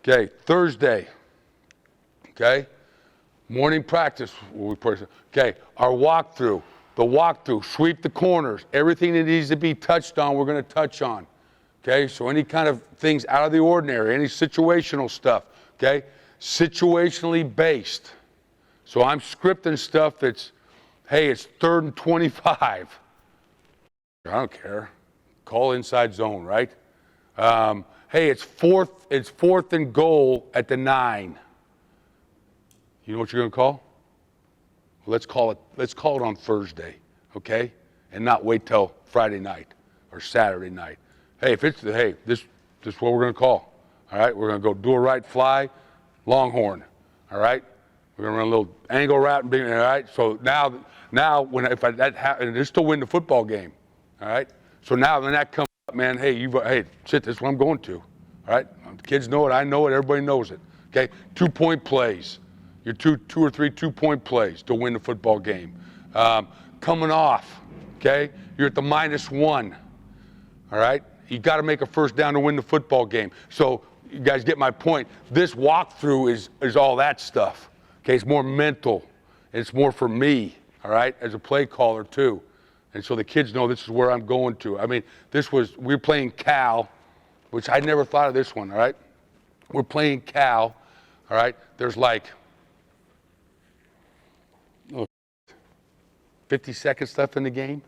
Okay, Thursday. Okay, morning practice. Okay, our walkthrough. The walkthrough, sweep the corners. Everything that needs to be touched on, we're going to touch on. Okay, so any kind of things out of the ordinary, any situational stuff. Okay, situationally based. So I'm scripting stuff that's, hey, it's 3rd and 25. I don't care. Call inside zone, right? Hey, it's fourth and goal at the 9. You know what you're going to call? Well, let's call it on Thursday, okay? And not wait till Friday night or Saturday night. Hey, this is what we're going to call. All right, we're going to go do a right fly, longhorn. All right, we're going to run a little angle route and all right. So now if that happens, they still win the football game. All right. So now when that comes up, man, hey, shit, this is what I'm going to. All right, the kids know it, I know it, everybody knows it. Okay, 2-point plays. Your two or three 2-point plays to win the football game. Coming off, okay, you're at the -1. All right, you got to make a first down to win the football game. So you guys get my point. This walkthrough is all that stuff. Okay, it's more mental. It's more for me. All right, as a play caller too. And so the kids know this is where I'm going to. I mean, we're playing Cal, which I never thought of this one, all right? We're playing Cal, all right? There's like 50 seconds left in the game,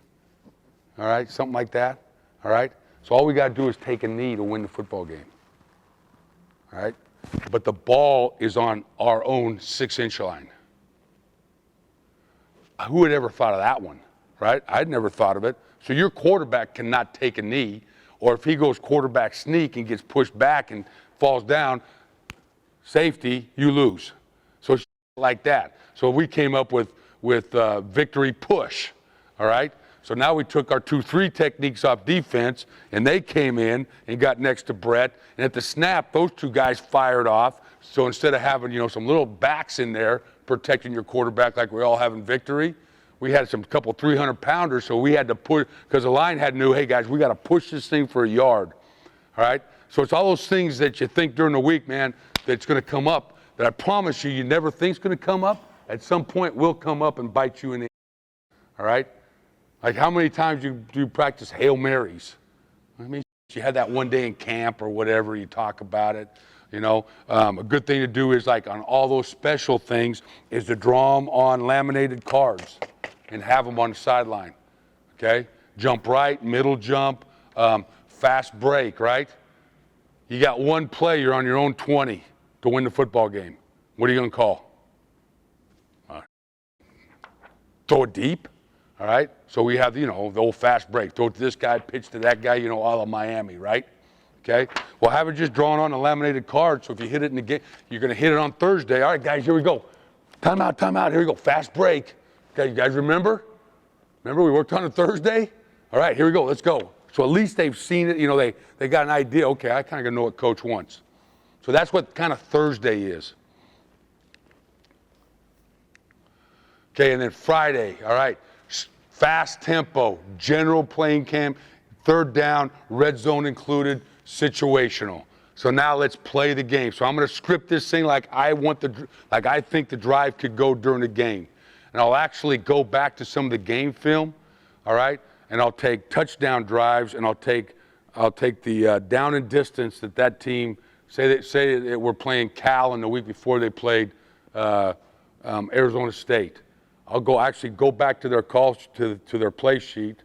all right? Something like that, all right? So all we got to do is take a knee to win the football game, all right? But the ball is on our own 6-inch line. Who had ever thought of that one? Right? I'd never thought of it. So your quarterback cannot take a knee, or if he goes quarterback sneak and gets pushed back and falls down, safety, you lose. So like that. So we came up with victory push, all right? So now we took our 2-3 techniques off defense, and they came in and got next to Brett, and at the snap, those two guys fired off. So instead of having, some little backs in there protecting your quarterback like we all have in victory, we had couple 300-pounders, so we had to push, because the line knew, hey, guys, we got to push this thing for a yard, all right? So it's all those things that you think during the week, man, that's going to come up, that I promise you never think's going to come up. At some point will come up and bite you in the all right? Like how many times do you practice Hail Marys? I mean, you had that one day in camp or whatever, you talk about it. A good thing to do is like on all those special things is to draw them on laminated cards and have them on the sideline, okay? Jump right, middle jump, fast break, right? You got one play, you're on your own 20 to win the football game. What are you going to call? Throw it deep, all right? So we have, the old fast break. Throw it to this guy, pitch to that guy, all of Miami, right? Okay? Well, have it just drawn on a laminated card, so if you hit it in the game, you're going to hit it on Thursday. All right, guys, here we go. Time out, here we go. Fast break. Okay, you guys remember? Remember we worked on it Thursday? All right, here we go. Let's go. So at least they've seen it. They got an idea. Okay, I kind of know what Coach wants. So that's what kind of Thursday is. Okay, and then Friday, all right, fast tempo, general playing camp, 3rd down, red zone included, situational. So now let's play the game. So I'm going to script this thing like I think the drive could go during the game. And I'll actually go back to some of the game film, all right? And I'll take touchdown drives, and I'll take the down and distance that team, say that we're playing Cal in the week before they played Arizona State. I'll actually go back to their calls, to their play sheet,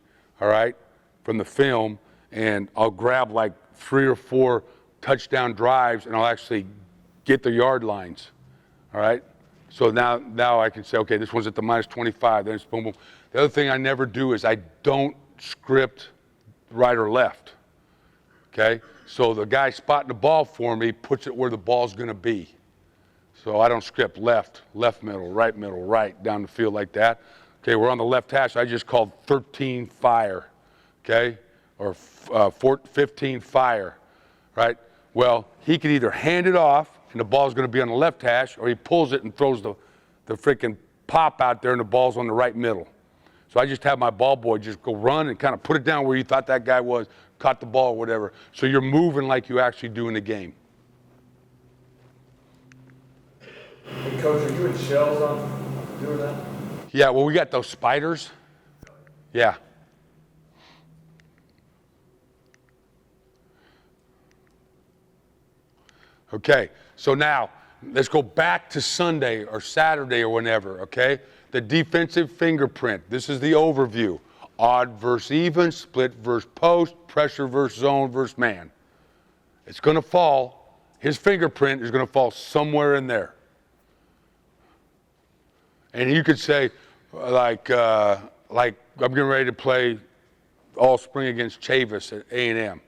all right, from the film, and I'll grab like 3 or 4 touchdown drives, and I'll actually get the yard lines, all right? So now I can say, okay, this one's at the -25, then it's boom, boom. The other thing I never do is I don't script right or left, okay? So the guy spotting the ball for me puts it where the ball's going to be. So I don't script left, middle, right, down the field like that. Okay, we're on the left hash. I just called 13 fire, okay, or 15 fire, right? Well, he can either hand it off, and the ball's going to be on the left hash, or he pulls it and throws the freaking pop out there, and the ball's on the right middle. So I just have my ball boy just go run and kind of put it down where you thought that guy was, caught the ball or whatever. So you're moving like you actually do in the game. Hey, Coach, are you in shells on doing that? Yeah, well, we got those spiders. Yeah. Okay, so now let's go back to Sunday or Saturday or whenever, okay? The defensive fingerprint. This is the overview. Odd versus even, split versus post, pressure versus zone versus man. It's going to fall. His fingerprint is going to fall somewhere in there. And you could say, like I'm getting ready to play all spring against Chavis at A&M.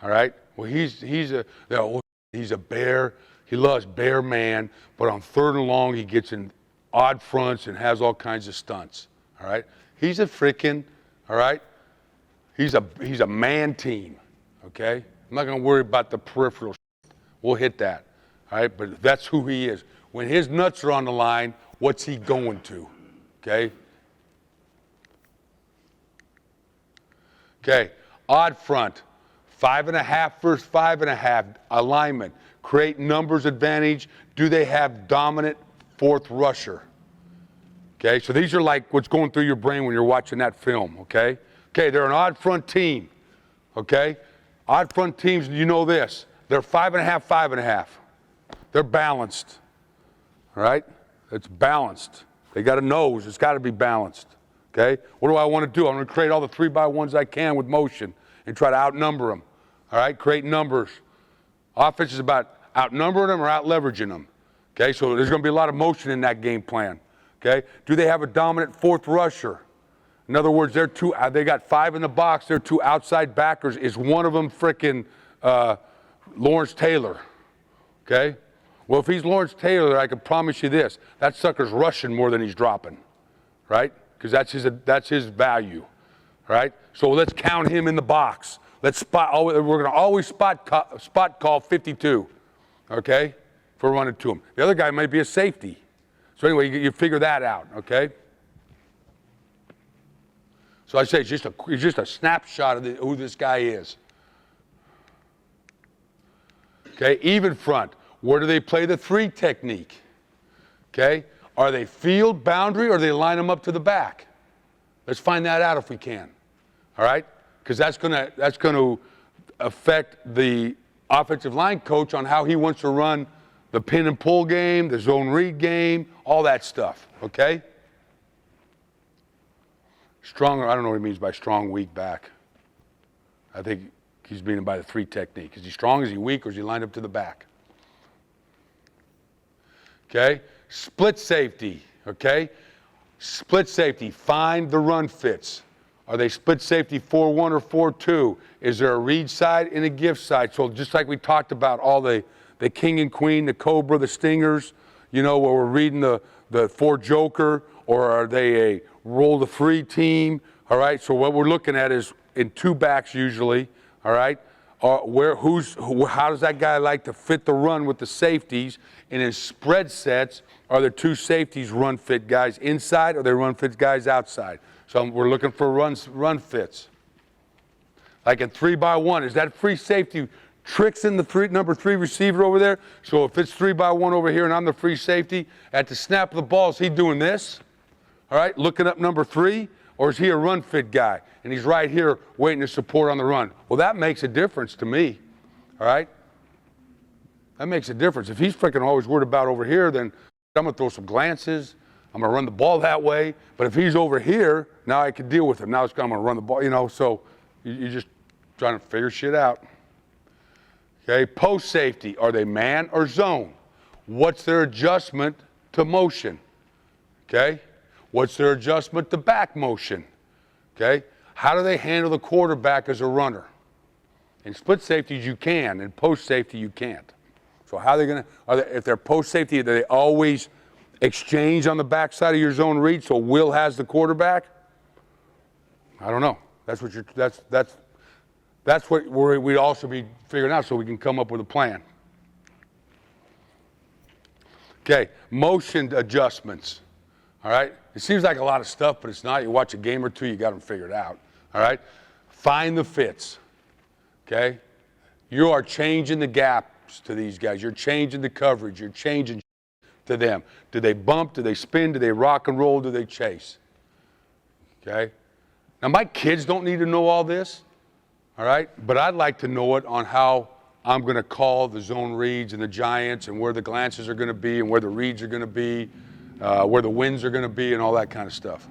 All right? Well, he's a bear. He loves bear man, but on 3rd and long, he gets in odd fronts and has all kinds of stunts. All right? He's a freaking, all right? He's a man team, okay? I'm not going to worry about the peripheral. We'll hit that, all right? But that's who he is. When his nuts are on the line, what's he going to, okay? Okay, odd front, 5.5 versus 5.5 alignment. Create numbers advantage. Do they have dominant 4th rusher? Okay, so these are like what's going through your brain when you're watching that film, okay? Okay, they're an odd front team, okay? Odd front teams, you know this. They're 5.5, 5.5. They're balanced, all right? It's balanced. They got a nose. It's got to be balanced, okay? What do I want to do? I'm going to create all the 3x1s I can with motion and try to outnumber them, all right? Create numbers. Offense is about outnumbering them or out-leveraging them, okay? So there's going to be a lot of motion in that game plan, okay? Do they have a dominant 4th rusher? In other words, they got 5 in the box. They're 2 outside backers. Is one of them frickin' Lawrence Taylor, okay? Well, if he's Lawrence Taylor, I can promise you this. That sucker's rushing more than he's dropping, right? Because that's his value, right? So let's count him in the box. Let's we're going to always spot call 52, okay? If we're running to him. The other guy might be a safety. So anyway, you figure that out, okay? So I say it's just a snapshot of who this guy is. Okay, even front. Where do they play the 3 technique? Okay, are they field boundary or do they line them up to the back? Let's find that out if we can. All right, because that's gonna affect the offensive line coach on how he wants to run the pin and pull game, the zone read game, all that stuff. Okay. Stronger, I don't know what he means by strong, weak back. I think he's meaning by the 3 technique. Is he strong, is he weak, or is he lined up to the back? Okay, split safety, okay? Split safety, find the run fits. Are they split safety 4-1 or 4-2? Is there a read side and a gift side? So just like we talked about all the king and queen, the cobra, the stingers, you know, where we're reading the 4 joker, or are they a roll the 3 team? All right, so what we're looking at is in 2 backs usually, all right? How does that guy like to fit the run with the safeties? And in spread sets, are there 2 safeties run fit guys inside or they run fit guys outside? So we're looking for run fits. Like in 3x1, is that free safety tricks in the number 3 receiver over there? So if it's 3x1 over here and I'm the free safety, at the snap of the ball, is he doing this? All right, looking up number 3, or is he a run fit guy? And he's right here waiting to support on the run. Well, that makes a difference to me, all right? That makes a difference. If he's freaking always worried about over here, then I'm going to throw some glances. I'm going to run the ball that way. But if he's over here, now I can deal with him. Now I'm going to run the ball, you know, so you're just trying to figure shit out. Okay, post safety, are they man or zone? What's their adjustment to motion? Okay? What's their adjustment to back motion? Okay? How do they handle the quarterback as a runner? In split safeties, you can. In post safety, you can't. So how are they going to, if they're post safety, do they always exchange on the backside of your zone read so Will has the quarterback? I don't know. That's what we'd also be figuring out so we can come up with a plan. Okay, motion adjustments. All right? It seems like a lot of stuff, but it's not. You watch a game or 2, you got them figured out. All right? Find the fits. Okay? You are changing the gaps to these guys. You're changing the coverage. You're changing. to them. Do they bump? Do they spin? Do they rock and roll? Do they chase? Okay? Now, my kids don't need to know all this, all right? But I'd like to know it on how I'm going to call the zone reads and the giants and where the glances are going to be and where the reads are going to be, where the winds are going to be and all that kind of stuff.